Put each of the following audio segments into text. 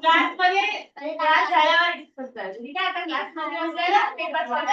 क्लासमध्ये क्लास झाल्यावर डिस्कस करा. ठीक आहे. आता क्लासमध्ये असलेला paper solve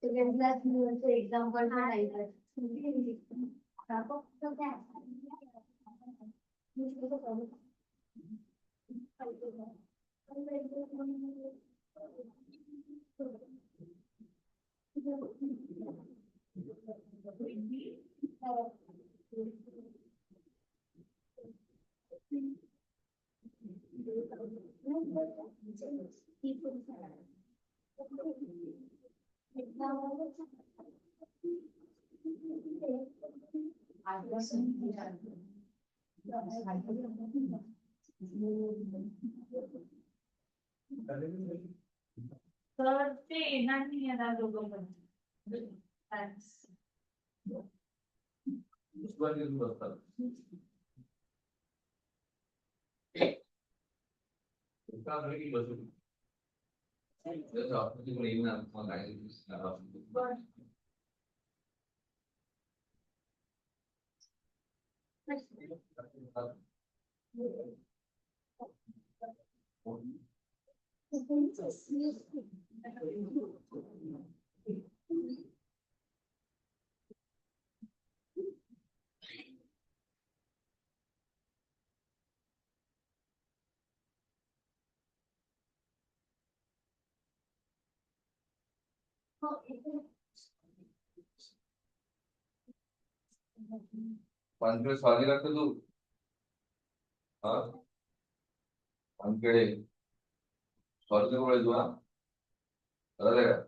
second class example पण नाही तर. तर ते येणार नाही येणार दोघं पण. Thanks. वानखेडे स्वामी लागतो तू. हा वानखेडे स्वामी कोण तू. हा कळलं का?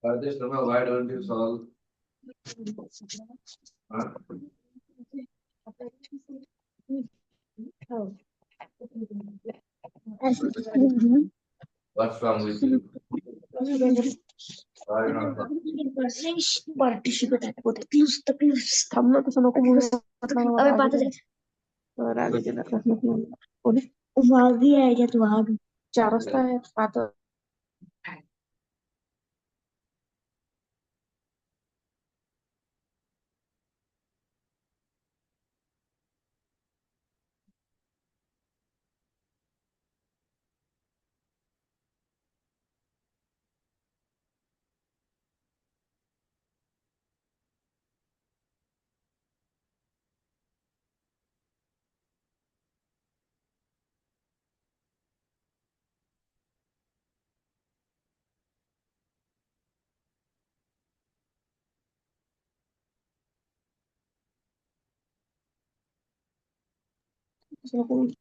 Rajesh, why don't you solve? Huh? What's wrong with you? Why not? Participate आहे होते प्लीज थांब ना तसं नको बोलू अबे पाहत राग येते वाघी आहे याच्यात वाघ 4 वाजता आहे पाहत तसं नको बोलू.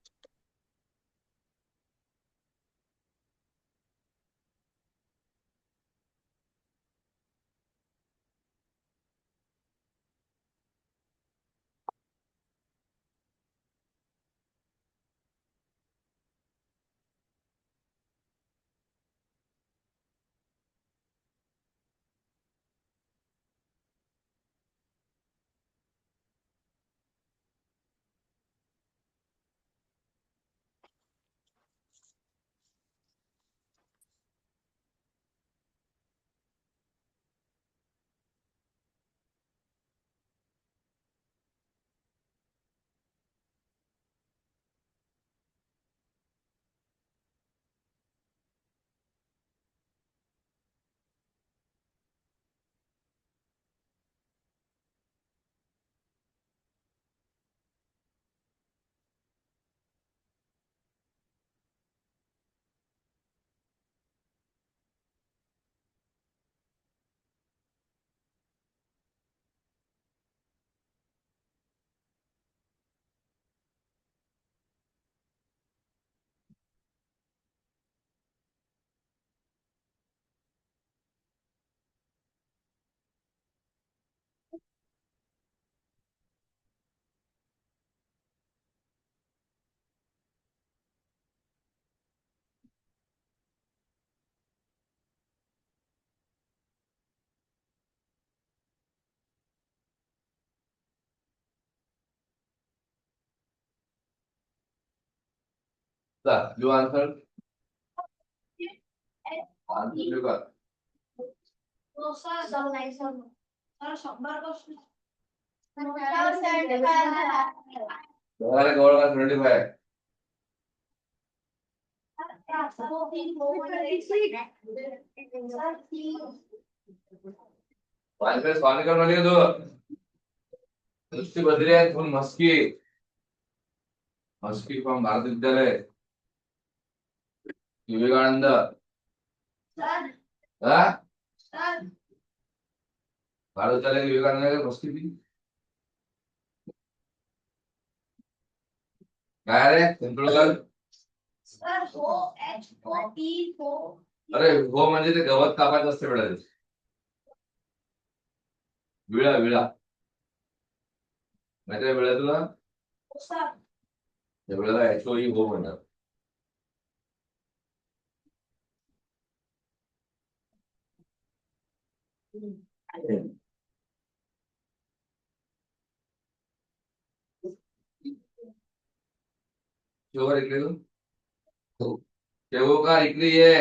You answered. Answer you got. तुम्हारे गौर का 25. पाच पे सॉल्व कर वाली दो नुसती बदली आहे फुल मस्की मस्की फ्रॉम भारत विद्यालय विवेकानंद हाँ भारत विद्यालय विवेकानंद की मस्की थी काय रे सिंपल कर अरे हो म्हणजे ते गवत कापायचं असते बेटा विळा विळा माहिती आहे विळा तुला त्या विळाला HOE हो म्हणतात शेवगा इकडे तू शेवगा इकडे ये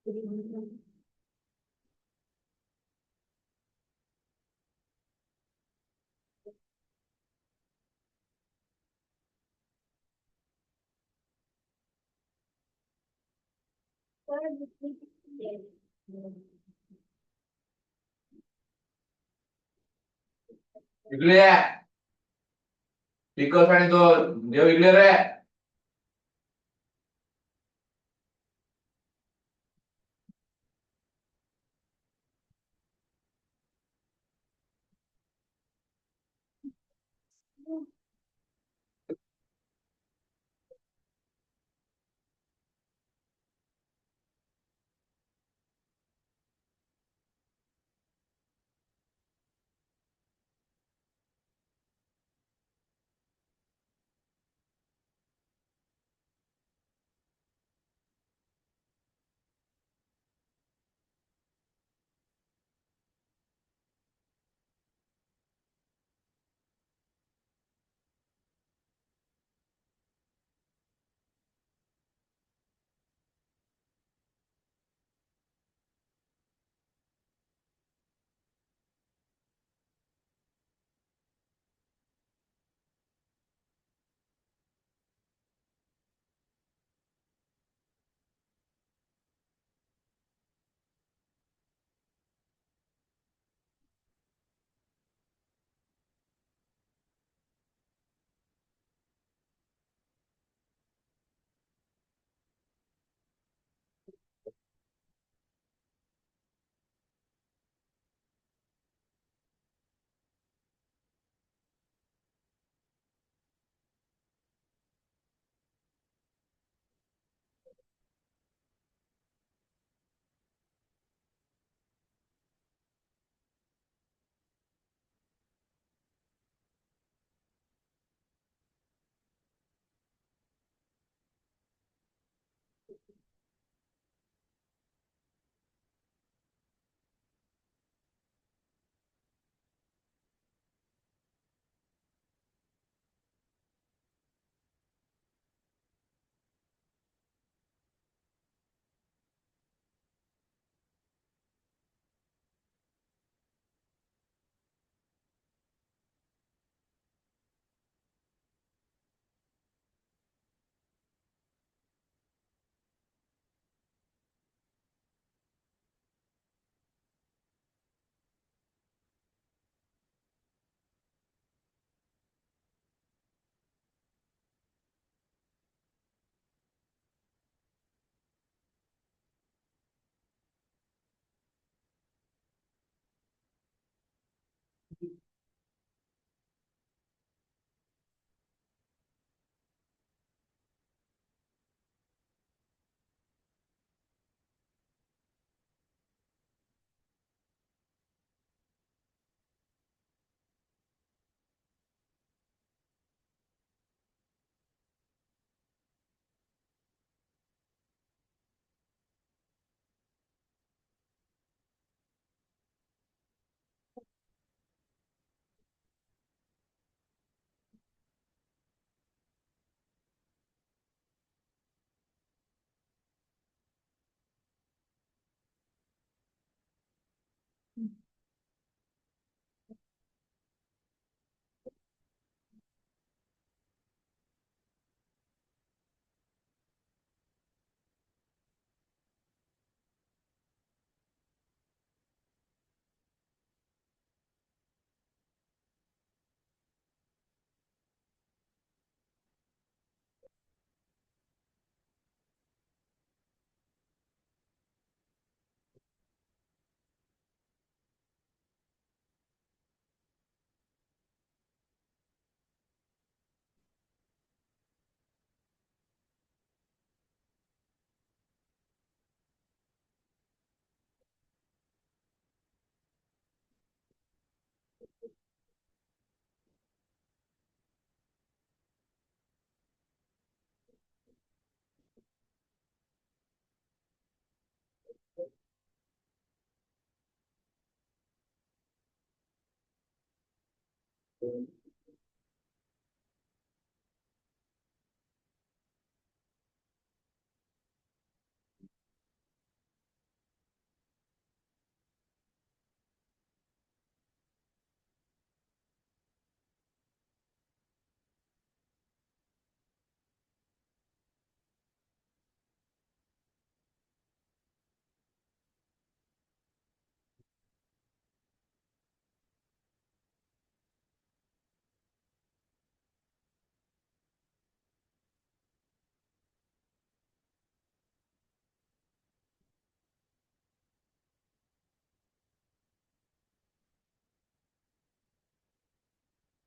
इकडे ये. पिकल्स आणि तो देव इकडे रे.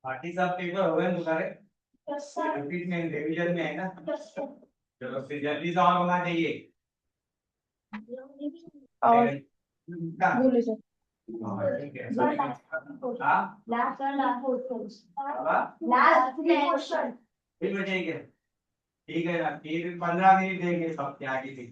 बाकी सब पेपर हो गए तुम्हारे? Yes sir. रिपीट में रिवीजन में है ना? Yes sir. चलो फिर जल्दी से और होना चाहिए। और हाँ, बोले सर ठीक है। सर हाँ, लास्ट अब लास्ट क्वेश्चन। फिर बचेंगे। ठीक है ना, फिर 15 मिनट देंगे सब क्या की थी।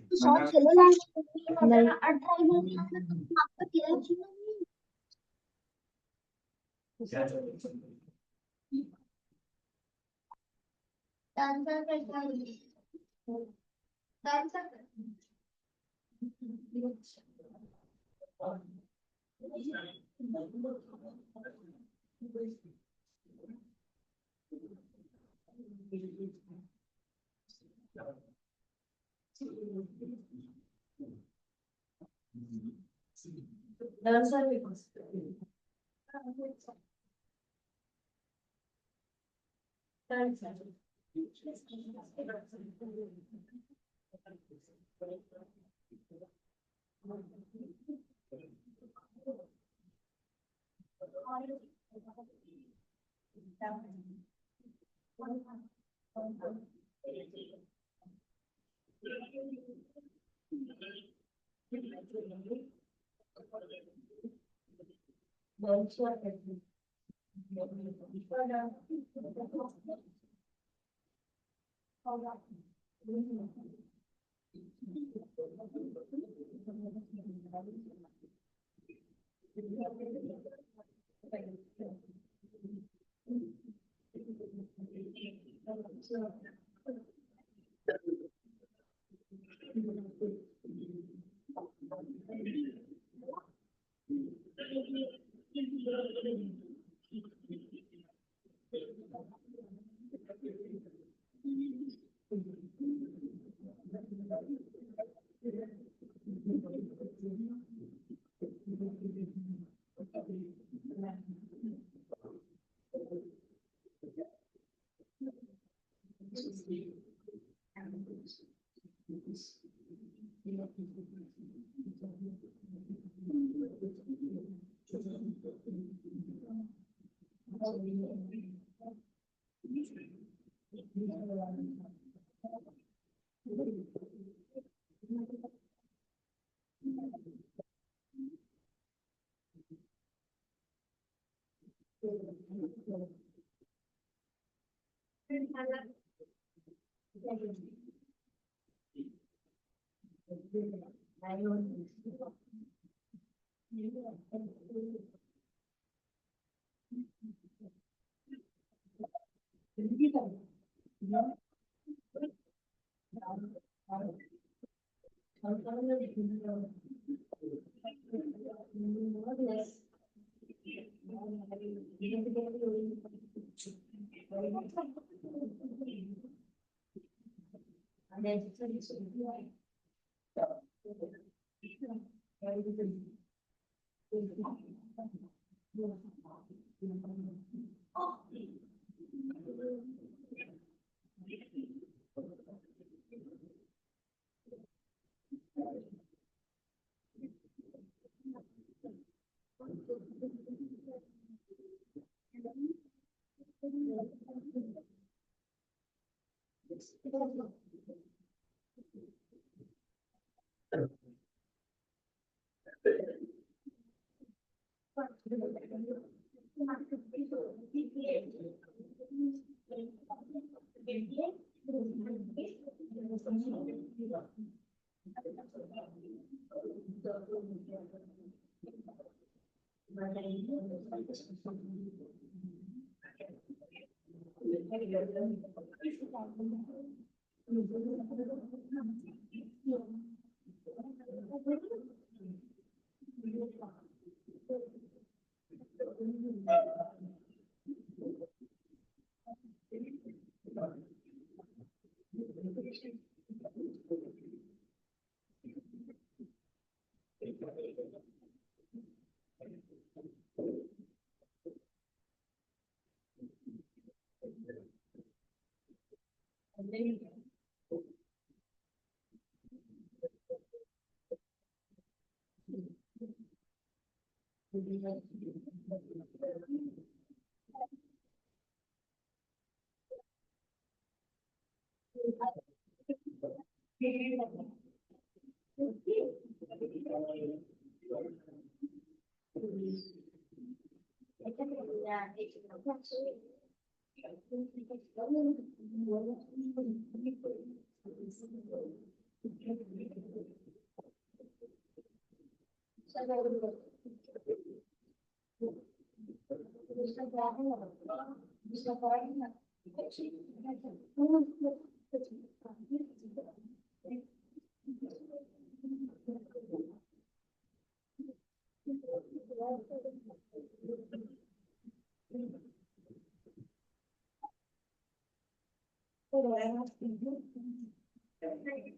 नहीं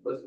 बस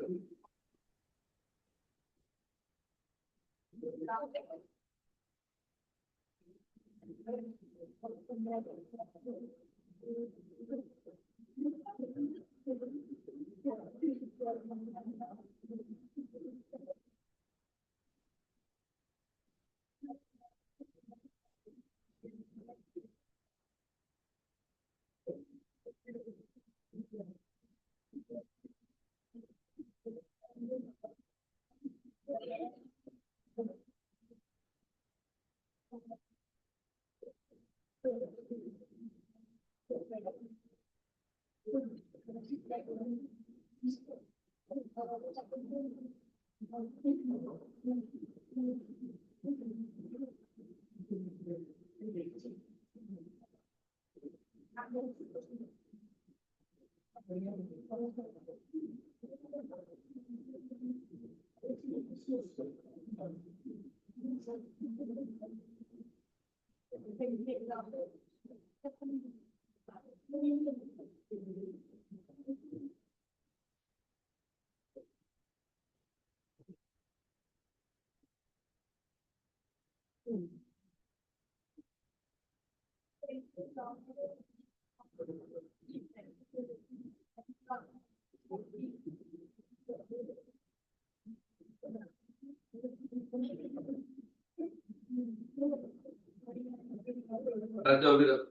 राजा उभी राहा.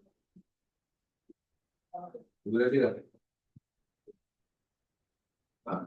उभी राहते का? हा.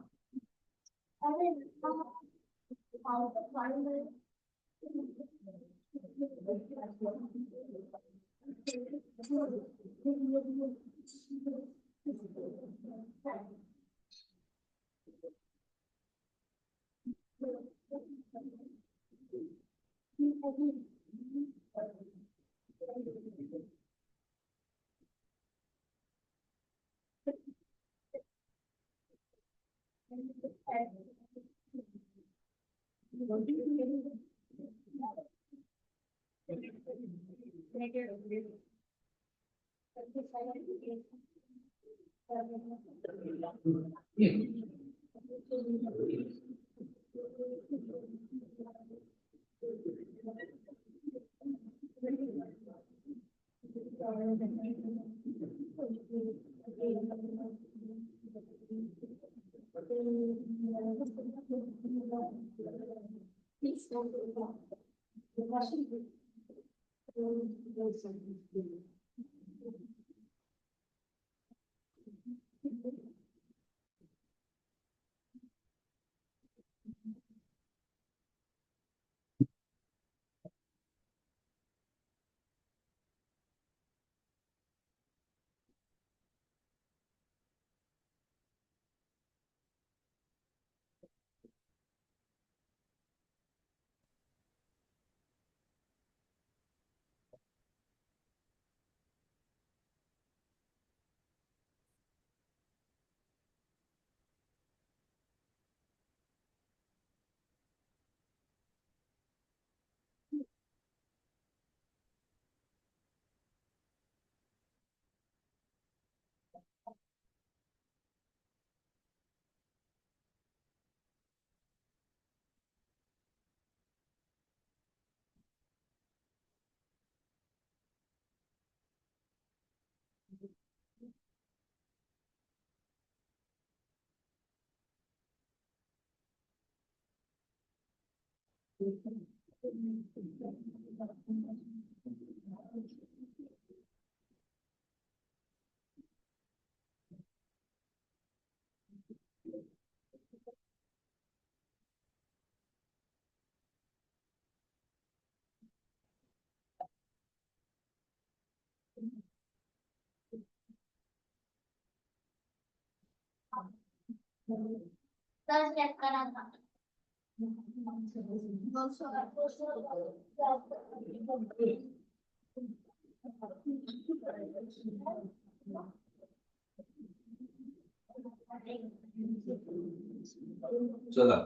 चला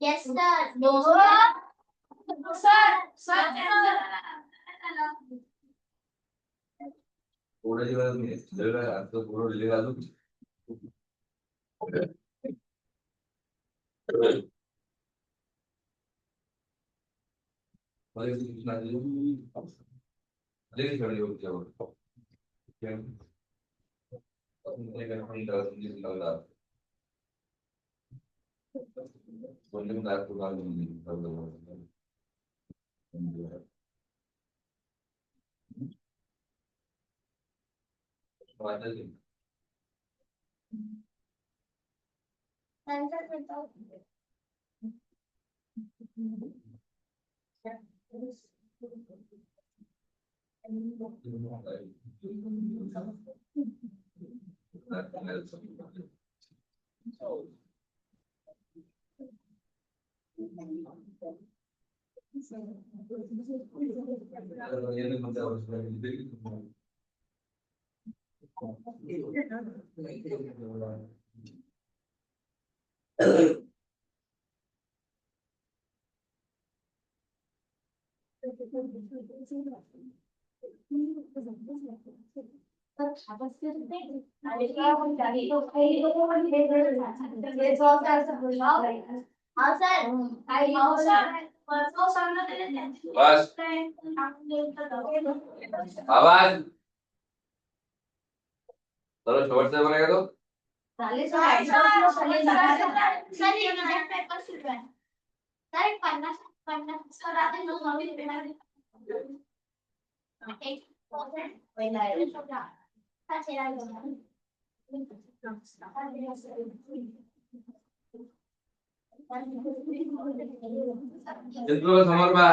Yes, sir. No, sir. Sir. Sir. थोड्याची गरज नाही लिहिलं आहे, आता थोडं लिहिलं आहे अजून. मला एक सूचना दिली. लगेच वेळ येऊ त्यावर. कोणी बस आवाज चलो शेवटचा बघा तो चिंतू समोर बा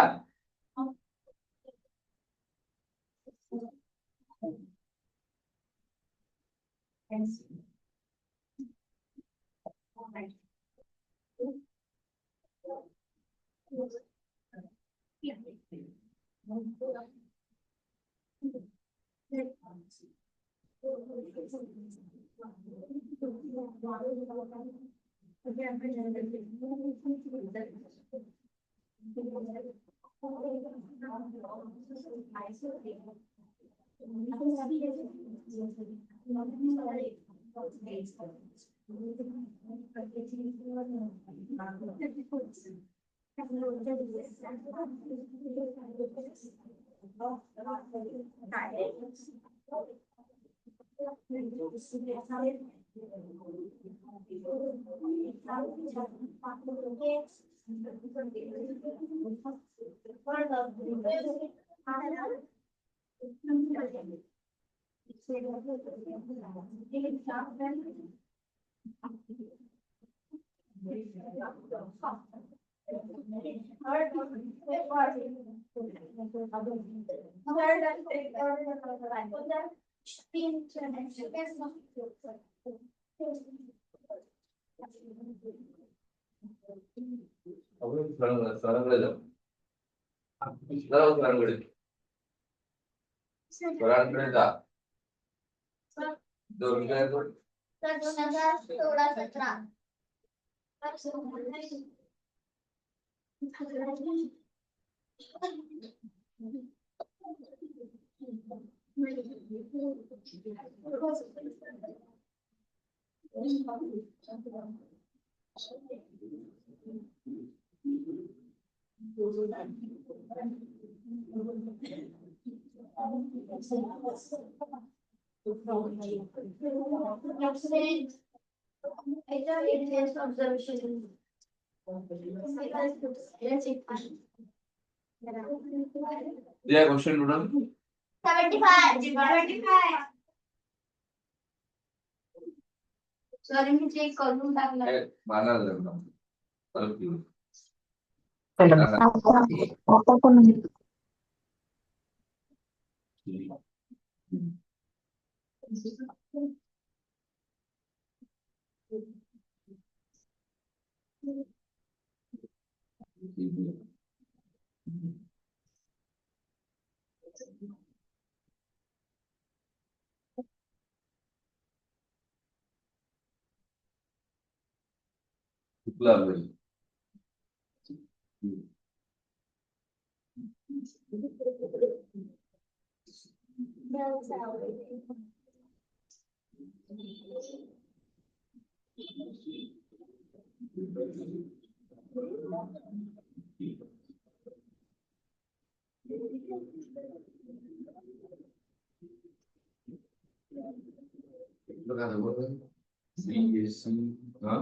सरांकडे जाऊ सरांकडे सरांकडे जा 2016-17 Yeah, question total 75. सॉरी मी चेक करून टाकलं. माना जरा शुक्ला बेल बघा ना बघा BSc हा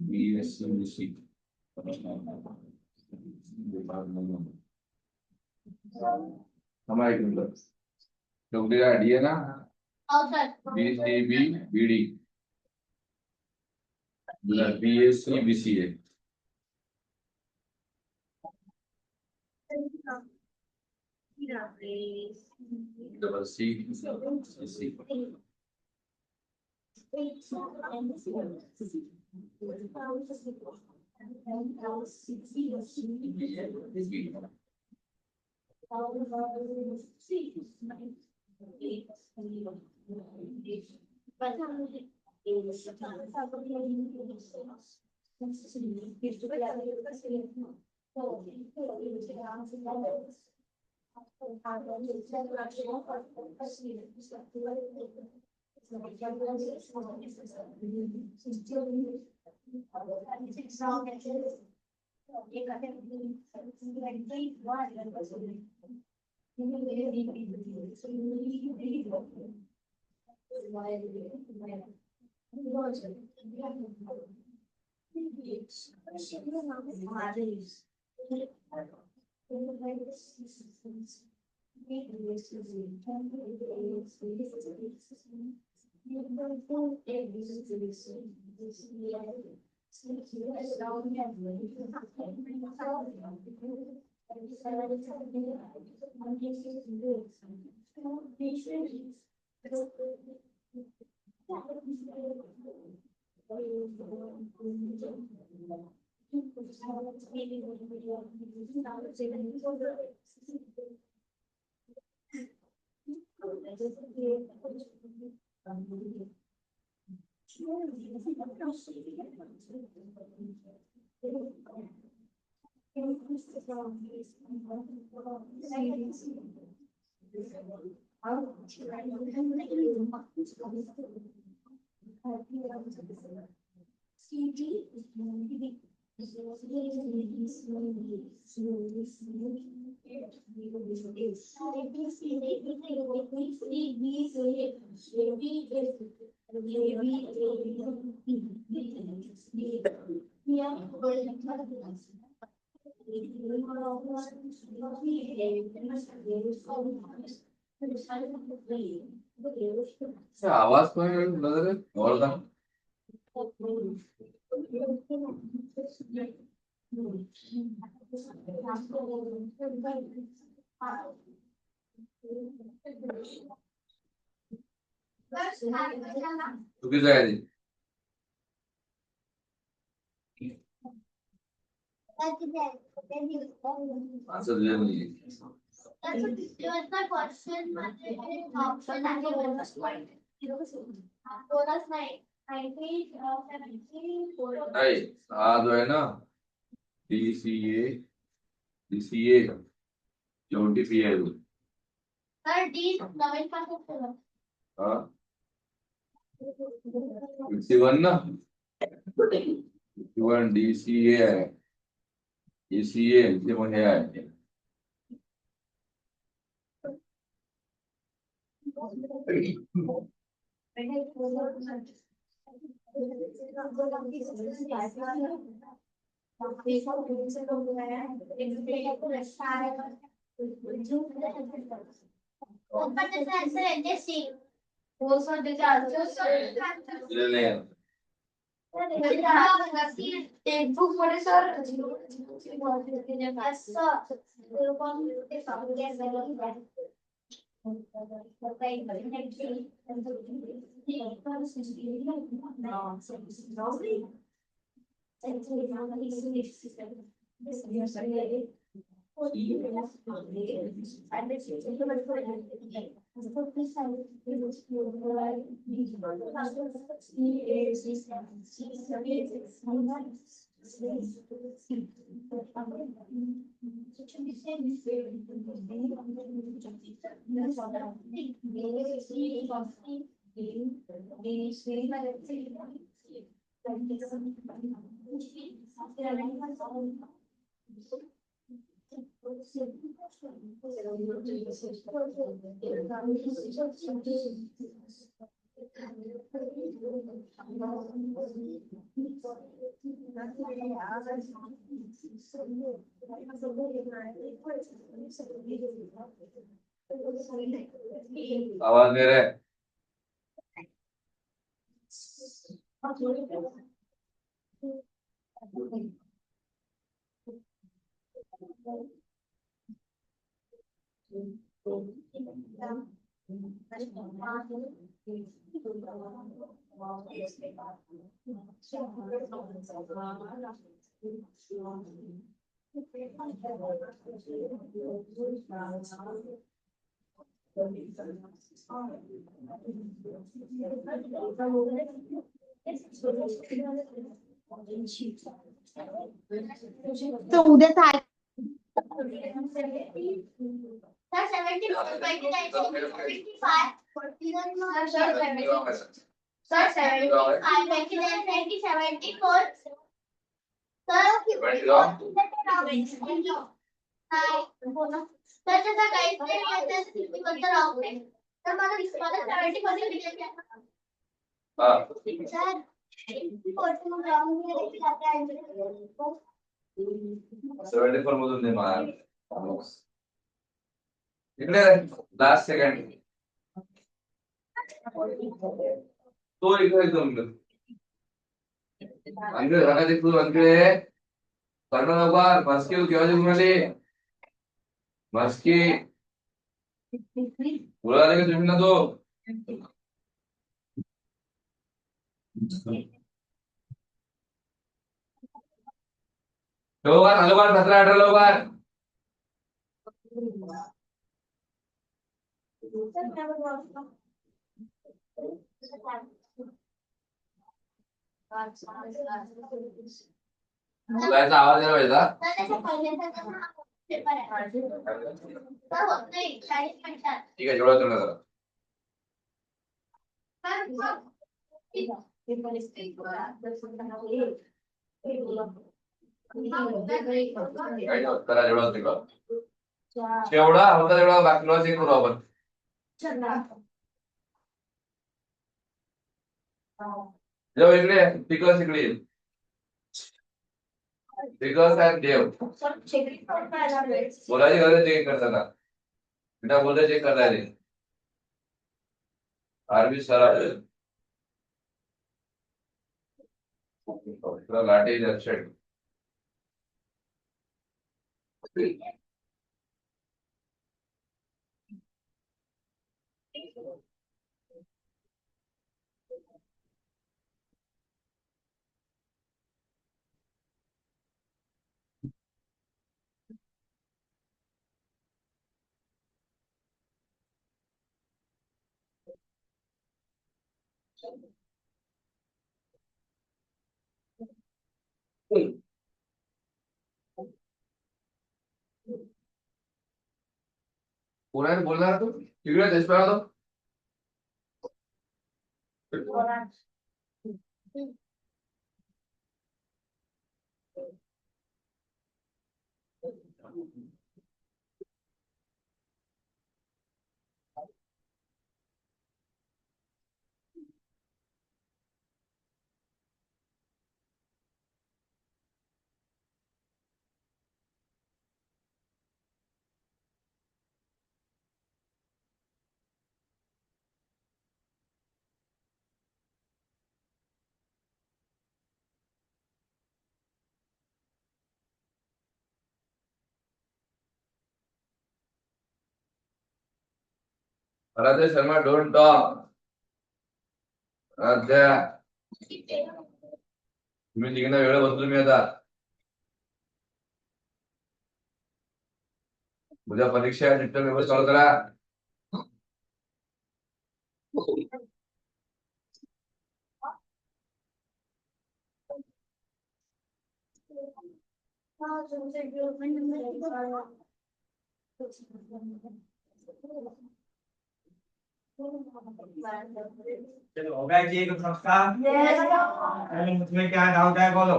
BSc हमारे मतलब डॉक्टर आईडी है ना BCB BD BSc BCA double C C आवाज पण नजर और का चुकीचं आहे ते. असं दिलं नाही. नाही हा जो आहे ना DCA शेवटी पी आहे तो. हा 51 ना 51 DCA आहे ECA ते पण हे आहे दिलं नाही आहे. टेक्स्टबुक मध्ये सर आवाज दे रहे? तर उद्याचा आहे. Sir, 74 पैकी 95. Sir, 75 पैकी 74. Sir, तर त्याचा काहीच नाही कोणतं राहू नये. तर मला 70% विचार हा सर 74 मधून दे मला. इकडे लास्ट सेकंड तो इकडे एकदम अंकडे झाला ते तू अंकडे करणं लवकर मस्की केव्हा जिंकून आली मस्की बोला का तुम्ही ना तो लवकर हलवार 17-18 लवकर मुलाचा आवाज यायला पाहिजे ठीक आहे जेवढा तेवढा करा काही नाही करा जेवढा तेवढा जेवढा होता तेवढा बाकीला चेक करू आपण जेव्हा इकडे पिकर्स इकडे येईल पिकर्स अँड देव बोलायची गरज चेक करताना बिना बोलता चेक करता येईल आरबी सर लाटे दर्शन पुण्यात बोलणार तू तिकडे देशपाडा तो आराध्य शर्मा डोंट टॉक. आराध्या तुम्ही तिघांना वेळ बसलो मी आता. उद्या परीक्षा आहे, नीट पेपर सॉल्व करा. चलो हो गया जी कुछ सबका? उसमें क्या डाउट है बोलो.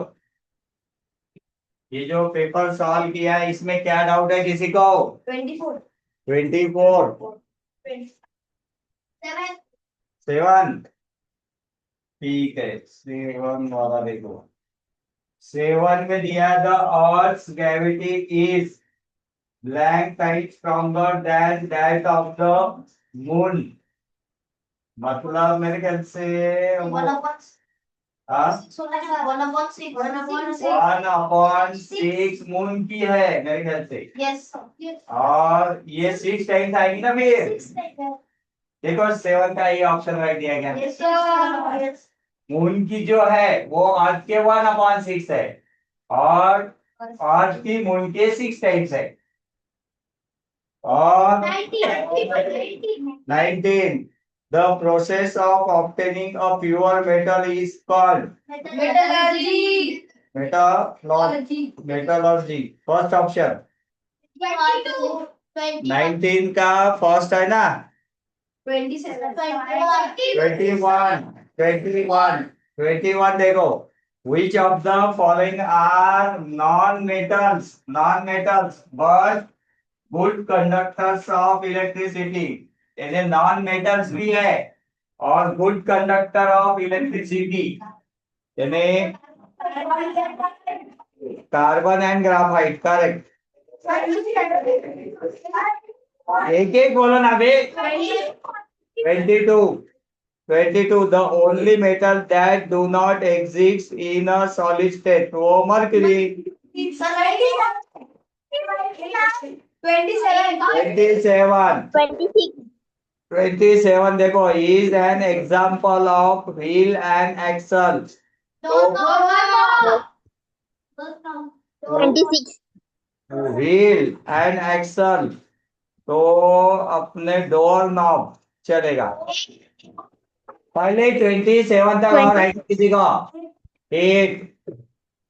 ये जो पेपर सॉल्व किया है इसमें क्या डाउट है किसी को? 24 24 7. ठीक है 7 वाला देखो. 7 में दिया the earth gravity is blank times stronger than that of the moon. मतलब मेरे ख्याल से हाँ 1/6 मून की है मेरे ख्याल से. यस और ये 6 टाइम्स आएगी ना फिर. देखो 7 का ये ऑप्शन राइट दिया गया. मून की जो है वो अर्थ के 1/6 है और अर्थ की मून के 6 टाइम्स है. और 19 the process of obtaining a pure metal is called metallurgy metallurgy. First option 19 का फर्स्ट है ना. 21 देखो. Which of the following are non-metals but good conductors of electricity. यानी नॉन मेटल्स भी है और गुड कंडक्टर ऑफ इलेक्ट्रिसिटी. यानी carbon and graphite. Correct. एक एक बोलो ना बे. 22 the only metal that do not exist in a solid state. वो mercury. 27 देखो is an example of wheel and axle. 26. Wheel and axle तो अपने डोर नॉब चलेगा. पहले 27 तक और है किसी को.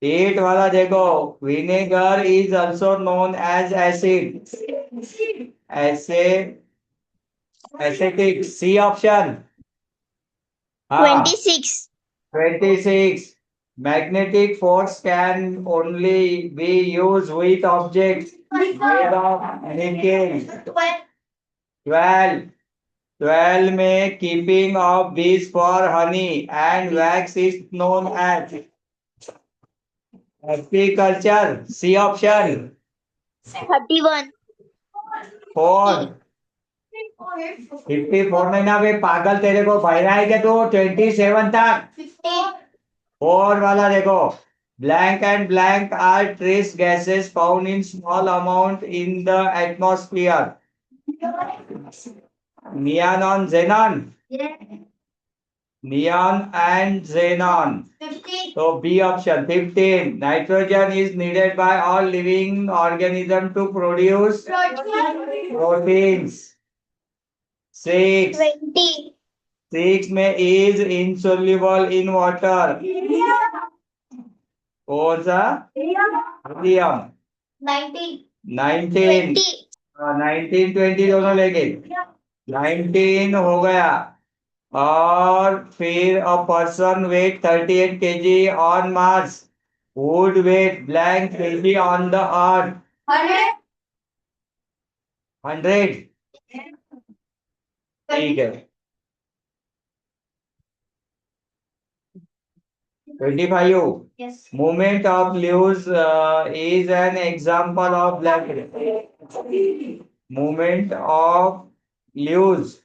8 वाला देखो. Vinegar is also known as acid. Acetic. C option. 26. Magnetic force can only be used with objects made of nickel. 12 में keeping of bees for honey and wax is known as apiculture. C option. 31. 4. 54 में ना वे पागल तेरे को बहरा है क्या तू. 27 तक. 4 वाला देखो. Blank and blank are trace gases found in small amount in the atmosphere. Neon and xenon. Neon and xenon. So B option. 15. Nitrogen is needed by all living organisms to produce proteins. 6. 20. 6 में is insoluble in water. कौन सा. Helium. 19 20 दोनों लेके 19 हो गया. और फिर a person weight 38 kg on Mars would weigh blank kg on the earth. 100. ठीक है. 25. Movement of leaves is an example of black. Movement of leaves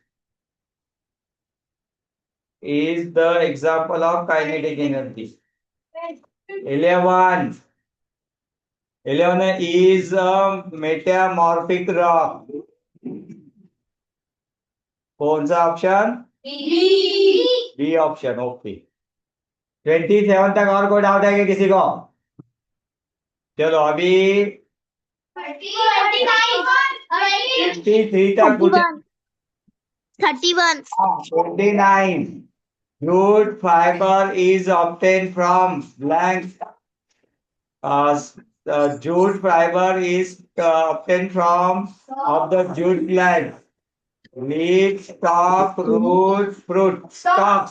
is the example of kinetic energy. 11 is a metamorphic rock. कौन सा option? B option. Okay. 27 तक और कोई doubt है क्या किसी को? चलो अभी 53 तक पूछे. 31. 29. Jute fiber is obtained from blank. Jute fiber is obtained from of the jute plant. Leaf, stalk, root, fruit. Stalk.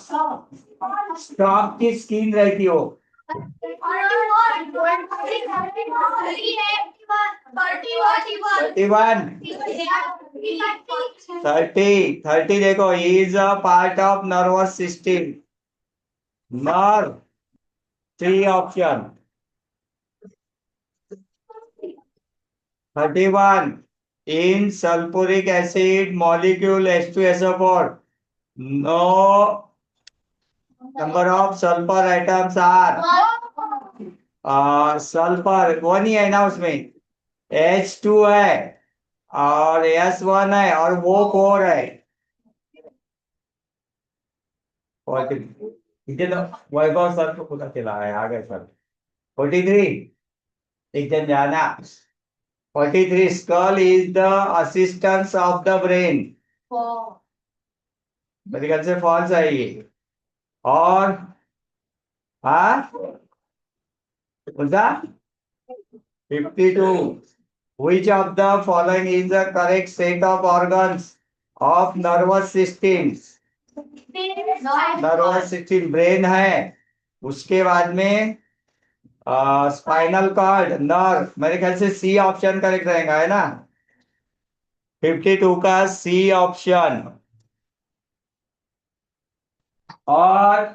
Stalk की स्किन रहती हो. 31. 30 देखो, is a part of nervous system. Nerve. 3 option. 31. In sulfuric acid molecule H2SO4, no number of sulfur atoms are. Sulphur वो नहीं है ना उसमें. H2 है और S1 है और वो 4 है. इसे तो वैभव सर को पता चला है. आ गए सर. 43. एक जन जाना. 43. Skull is the assistance of the brain. मेरे ख्याल से फॉल्स है ये. और हाँ बोलता 52. Which of the following is the correct set of organs of nervous systems? Nervous system brain है, उसके बाद में स्पाइनल कॉर्ड, नर्व. मेरे ख्याल से सी ऑप्शन करेक्ट रहेगा है ना. 52 का सी ऑप्शन. और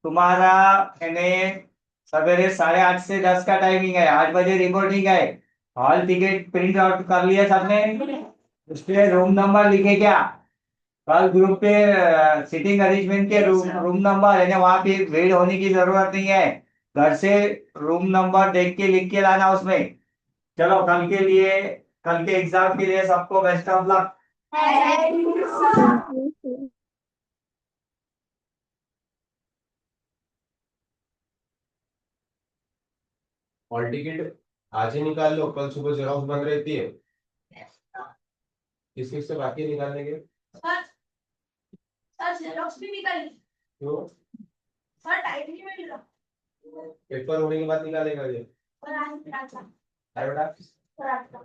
तुम्हारा यानी सवेरे 8:30 से 10 का टाइमिंग है. 8 बजे रिपोर्टिंग है. हॉल टिकट प्रिंट आउट कर लिया सबने. उस पे रूम नंबर लिखे क्या? कल ग्रुप पे सीटिंग अरेंजमेंट के रूम नंबर है ना, वहां पे भीड़ होने की जरूरत नहीं है. घर से रूम नंबर देख के लिख के लाना उसमें. चलो कल के लिए, कल के एग्जाम के लिए सबको best of luck. Hall ticket आज ही निकाल लो, कल सुबह जेरॉक्स बंद रहती है. किस किस से बाकी है निकालने के? सर जेरॉक्स भी निकाली. क्यों? सर टाइम नहीं मिल रहा. पेपर होने के बाद निकालेगा ये. और आज निकालता. अरे बेटा सर आता.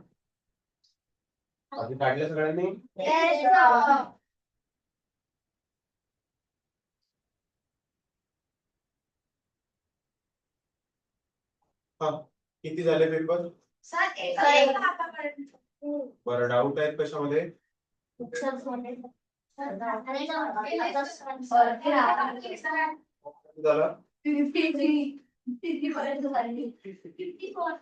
अभी काटले सगळे नाही. Yes sir. हा किती झाले पेपर? सर एक आतापर्यंत. बरं डाऊट आहेत कशामध्ये? सर सोने. सर आणि झाला 53 पर्यंत झाली. 54.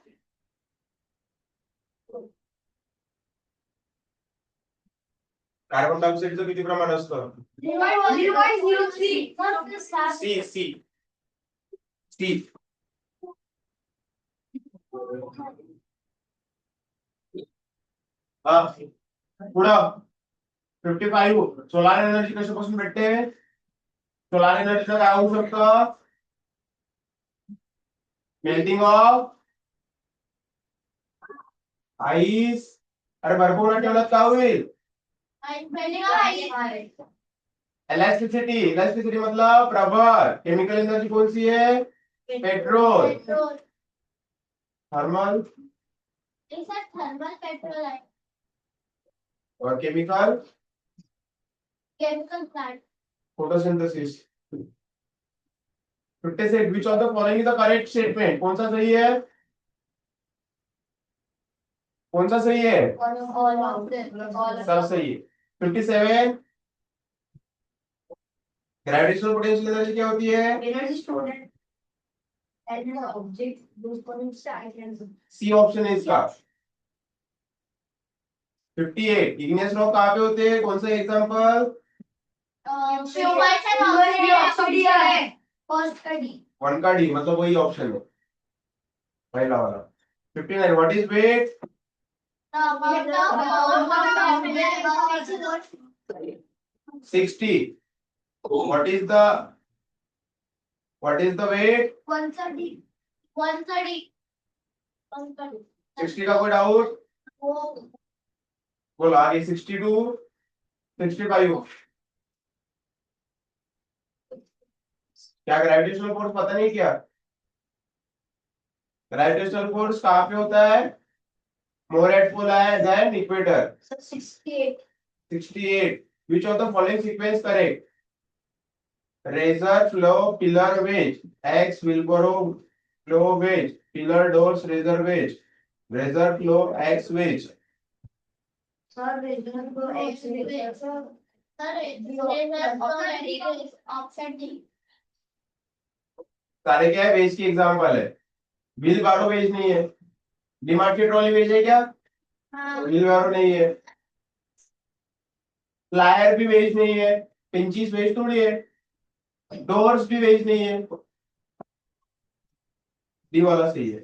कार्बन डायऑक्साईडचं किती प्रमाण असतं? 0.03. सी सी सी. हा पुढं 55. सोलार एनर्जी कशापासून भेटते? सोलार एनर्जीचं काय होऊ शकतं? Melting of ice. अरे भरपूर ठेवलं काय होईल? इलेक्ट्रिसिटी. इलेक्ट्रिसिटी मतलब प्रबल. केमिकल एनर्जी कौन सी है? पेट्रोल. थर्मल थर्मल पेट्रोल है. और chemical chemical plant. Photosynthesis. 56. Which of the following is the correct statement? कौन सा सही है? कौन सा सही है? सब सही है. 57. ग्रेविटेशनल पोटेंशियल एनर्जी क्या होती है? Energy stored as an object those points items. C option है इसका. 58. इग्नियस रॉक कहाँ पे होते हैं? कौन सा एग्जांपल? वन का डी मतलब वही ऑप्शन है पहला वाला. 59. What is weight? 60. What is the weight? 130. 130. 130. 60 का कोई डाउट? बोलो आगे 62, 65. क्या ग्रेविटेशनल फोर्स पता नहीं क्या? ग्रेविटेशनल फोर्स कहाँ पे होता है? More at pole than equator. 68. 68. Which of the following sequence correct? Razor flow pillar wedge. X wheelbarrow flow wedge. Pillar doors razor wedge. Razor flow X wedge. Sir, regional को X wedge. Sir, regional option D. सारे क्या है? Veg की example है. Wheel बारो veg नहीं है. डिमार्ट की ट्रॉली वेज है क्या? हाँ. व्हील बारो नहीं है. फ्लायर भी वेज नहीं है. पिंचीस वेज थोड़ी है. डोर्स भी वेज नहीं है. डी वाला सही है.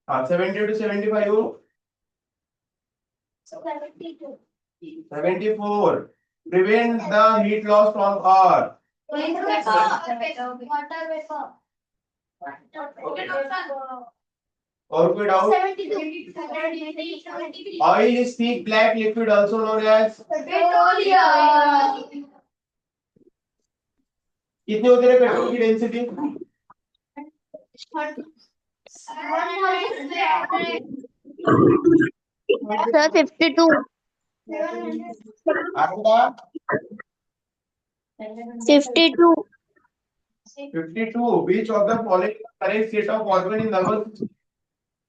हाँ 70 to 75 हो. 72. 74. Prevent the heat loss from earth. Water vapor. और कोई doubt? 73. 73. Oil is thick black liquid also known as. Petroleum. कितनी होती है पेट्रोल की डेंसिटी? Sir, 52. आपका 52. 52. Which of the following correct state of organ in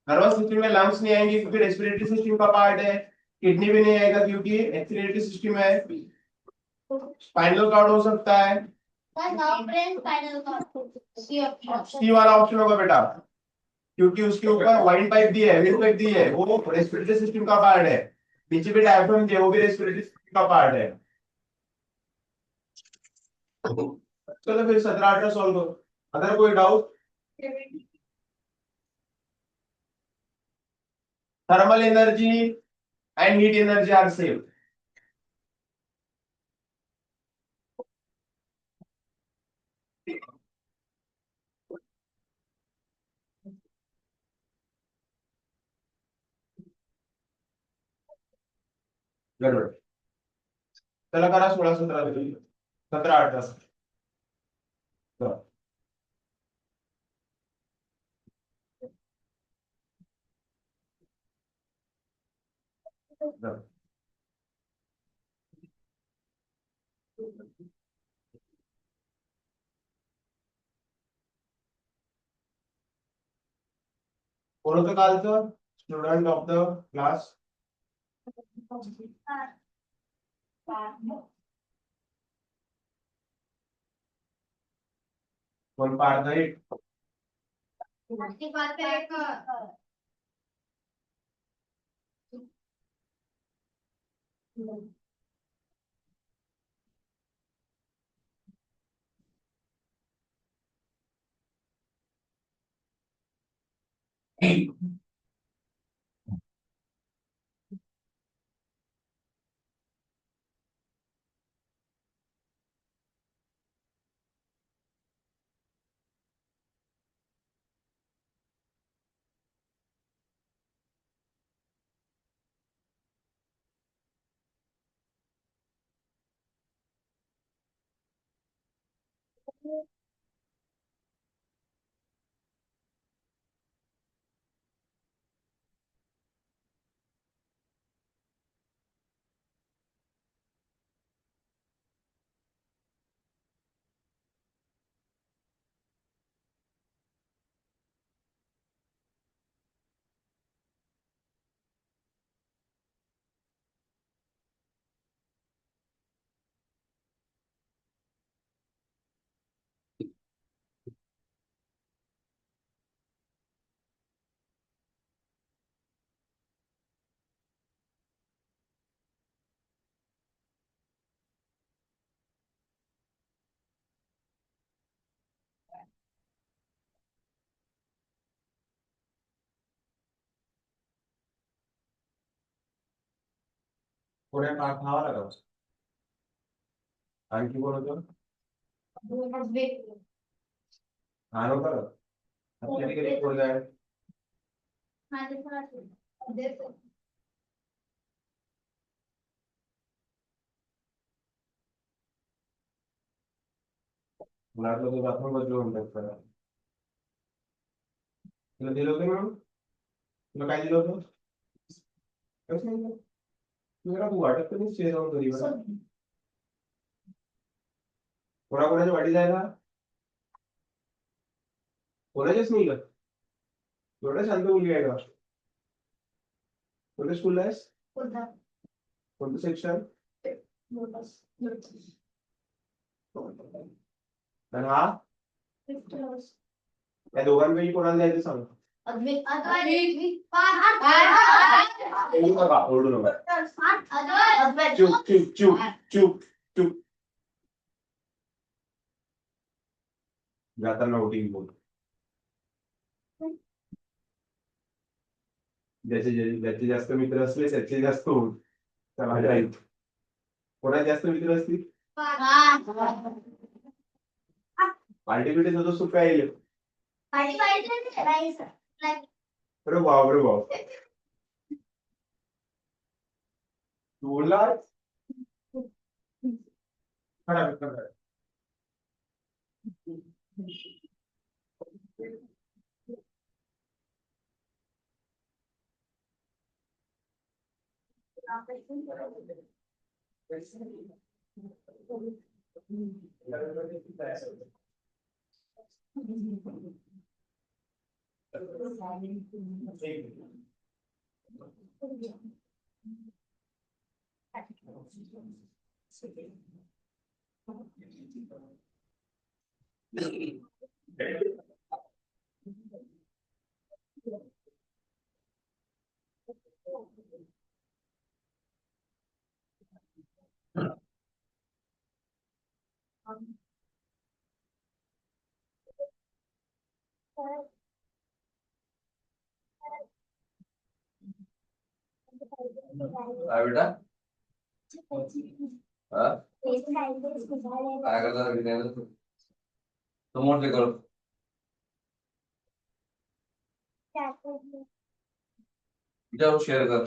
nervous system में lungs नहीं आएंगे क्योंकि respiratory system का पार्ट है. किडनी भी नहीं आएगा क्योंकि एक्सीलरेटरी सिस्टम है. स्पाइनल कॉर्ड हो सकता है. सी वाला ऑप्शन होगा बेटा क्योंकि उसके ऊपर वाइन पाइप दी है, विंड पाइप दी है, वो रेस्पिरेटरी सिस्टम का पार्ट है. नीचे भी डायफ्राम दिया, वो भी रेस्पिरेटरी सिस्टम का पार्ट है. चलो फिर 17-18 सॉल्व करो. अदर कोई doubt? Thermal energy and heat energy are same. गड़बड़. चलो करा 16-17 17-18. बोलो तो काल तो स्टूडेंट ऑफ द क्लास. बोल पार द इट. थोड़े पाठ खावा लगा. आणखी कोण होतं? हा नव्हतं का? आपल्याला किती पोरगं आहे? मला वाटलं तो बाथरूम बदलू म्हणतात त्याला. तुला दिलं होतं म्हणून? तुला काय दिलं होतं? कसं नाही? तुला तू वाटत तर नाही शेअर जाऊन घरी बरं. कोणाकोणाच्या वाडी जायला? कोणाच्याच नाही का? एवढं शांत मुलगी आहे का? कोणत्या स्कूलला आहेस? कोणतं सेक्शन? आणि हा या दोघांपैकी कोणाला द्यायचं सांग. ओरडू नका, ओरडू नका. चुप चुप चुप चुप चुप. जाताना वोटिंग बोल. ज्याचे जास्त मित्र असले त्याचे जास्त होत. चला जाईल. कोणाचे जास्त मित्र असतील? पार्टी बिटी तर सुख काय येईल. अरे वाव रे वाव. तू बोलला खरं. काय बेटा? हा? काय करता? समोर ते करू. विचारू शेअर कर.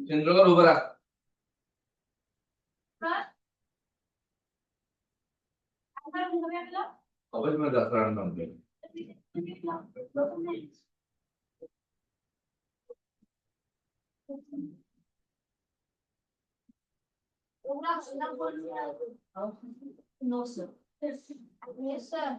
चंद्रकर उभं राहा. ऑफिस मध्ये जास्त राहणार. No, sir. Yes, sir.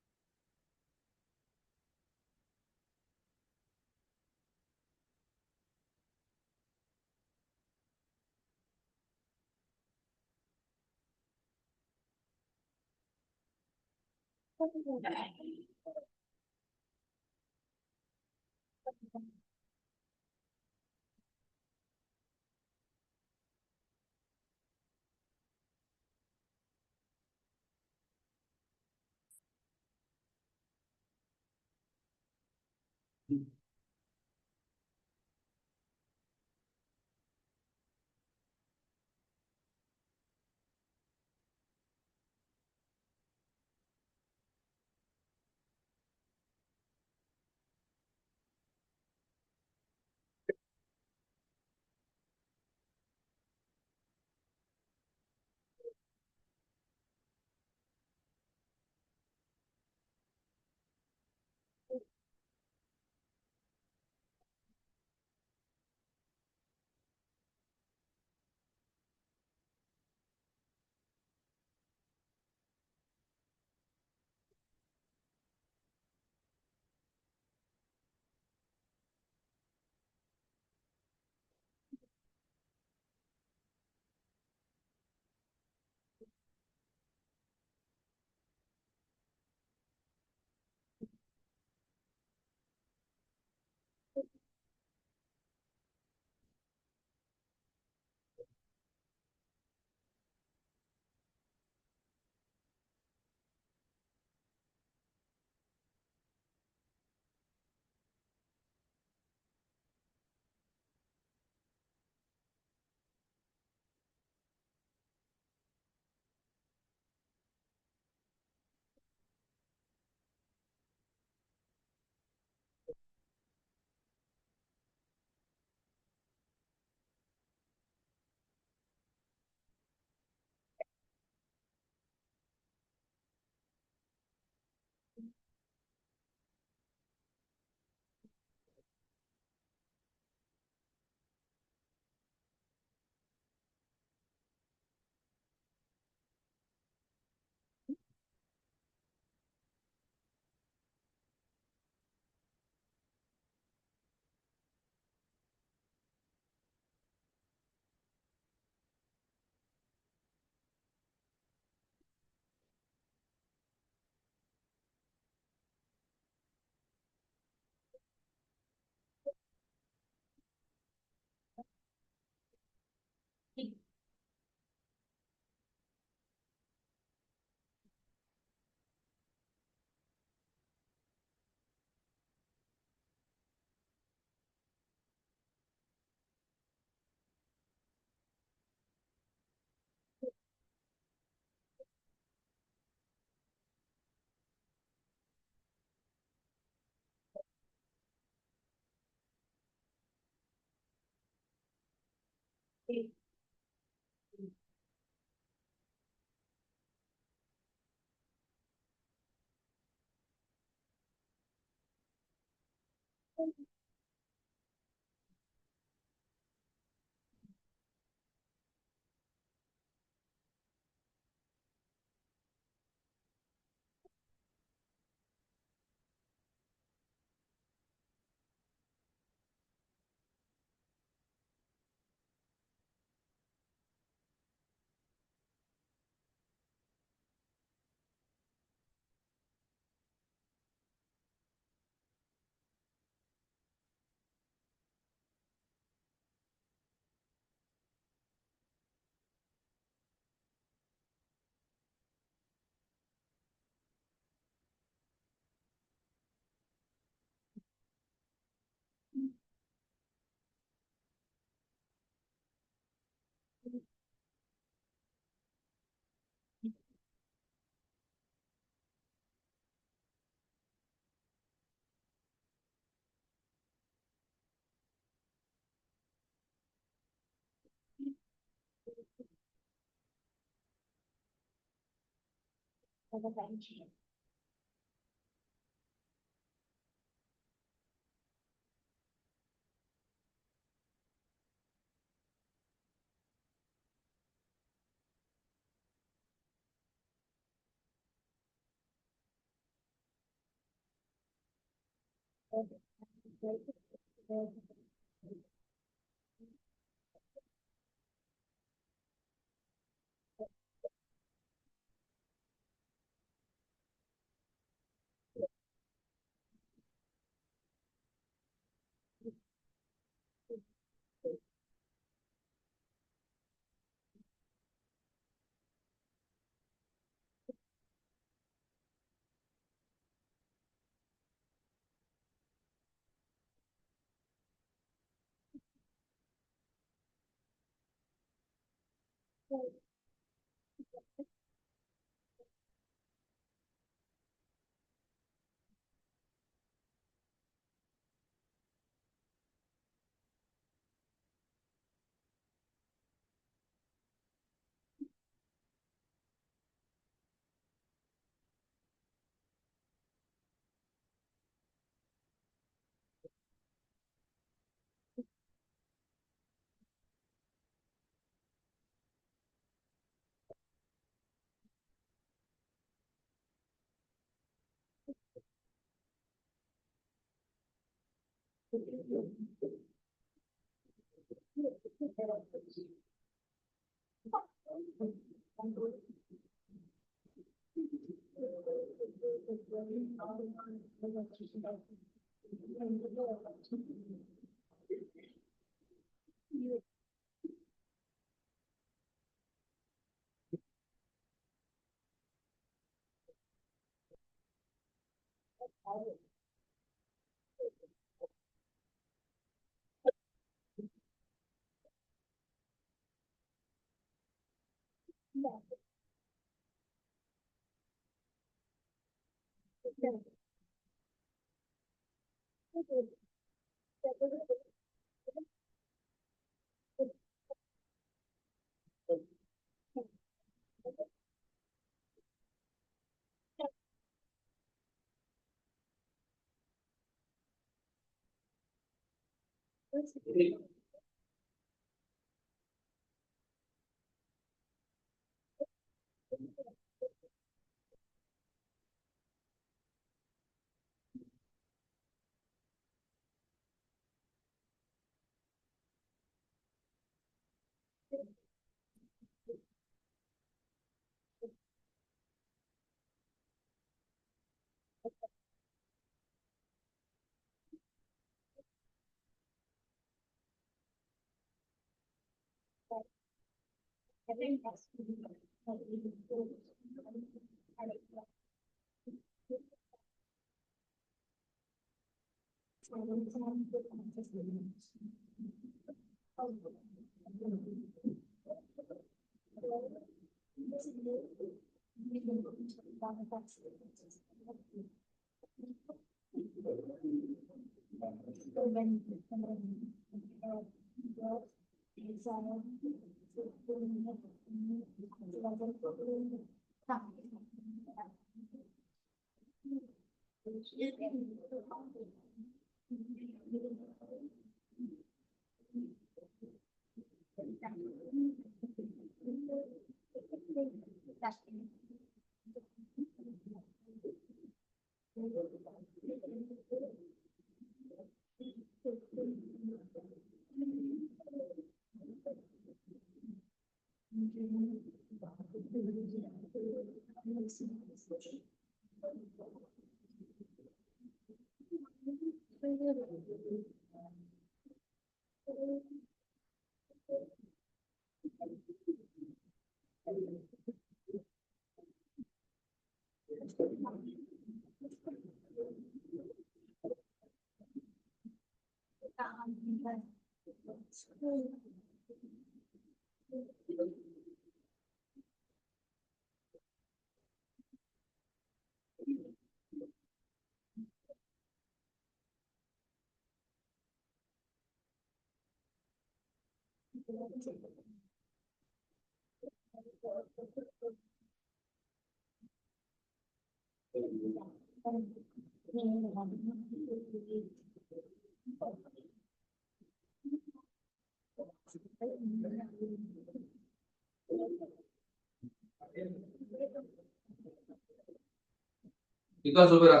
विकास उभे राहा.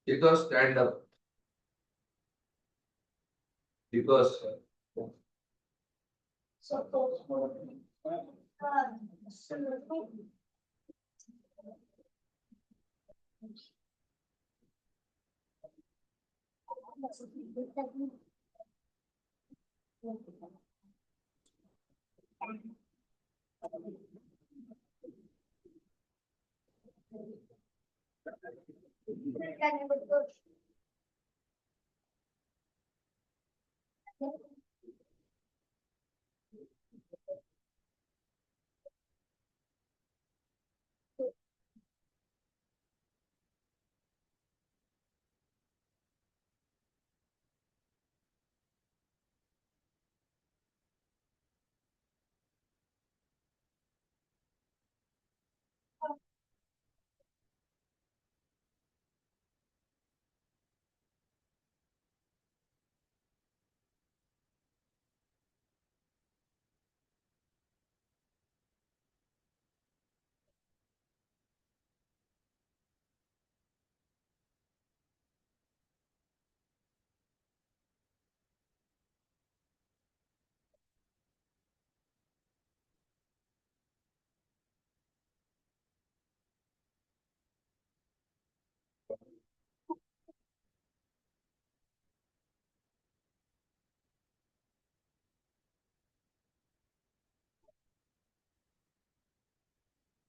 विकास स्टँड अप. विकास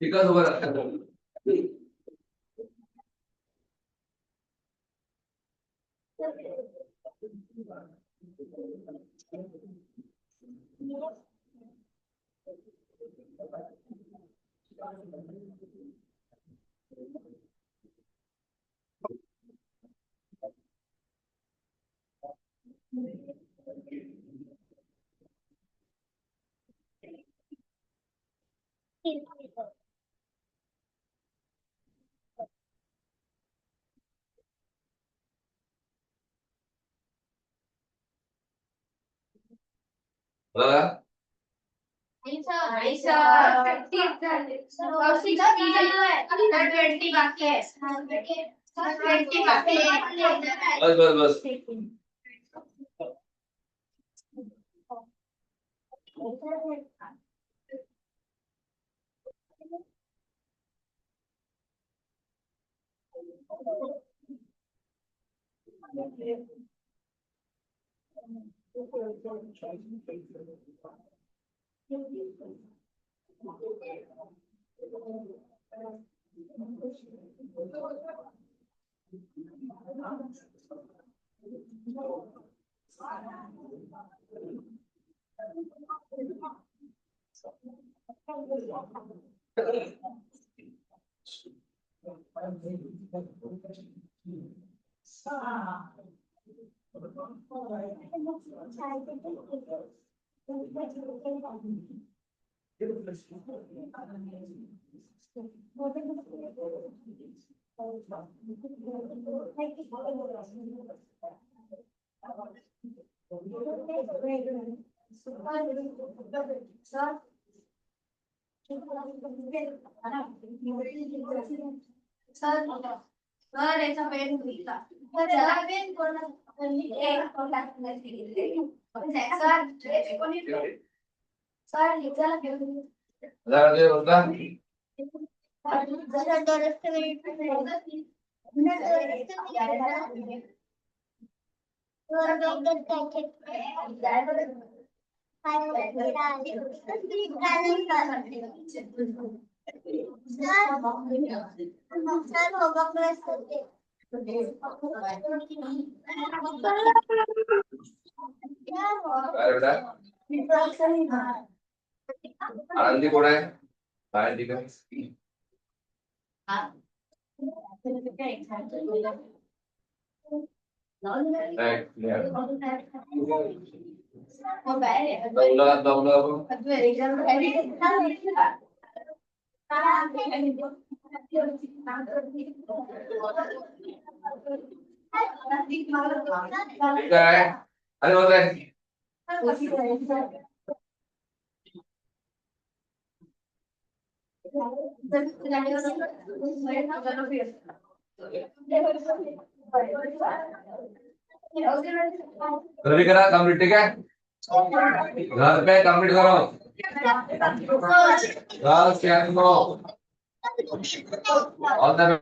टीका सोबत बघा नाही सर 30 झाले. 20 बाकी आहे. 20 बाकी आहे. बस बस बस सर याचा पेन दिला. त्याला पेन कोणी सर लिखायला घेऊन जरा दे होता काय बेटा आनंदी कोण आहे काय ठीक आहे ठीक आहे अरे होत आहे रवि करा कंप्लीट ठीक है घर पे कंप्लीट करो घर स्कैन करो ऑल द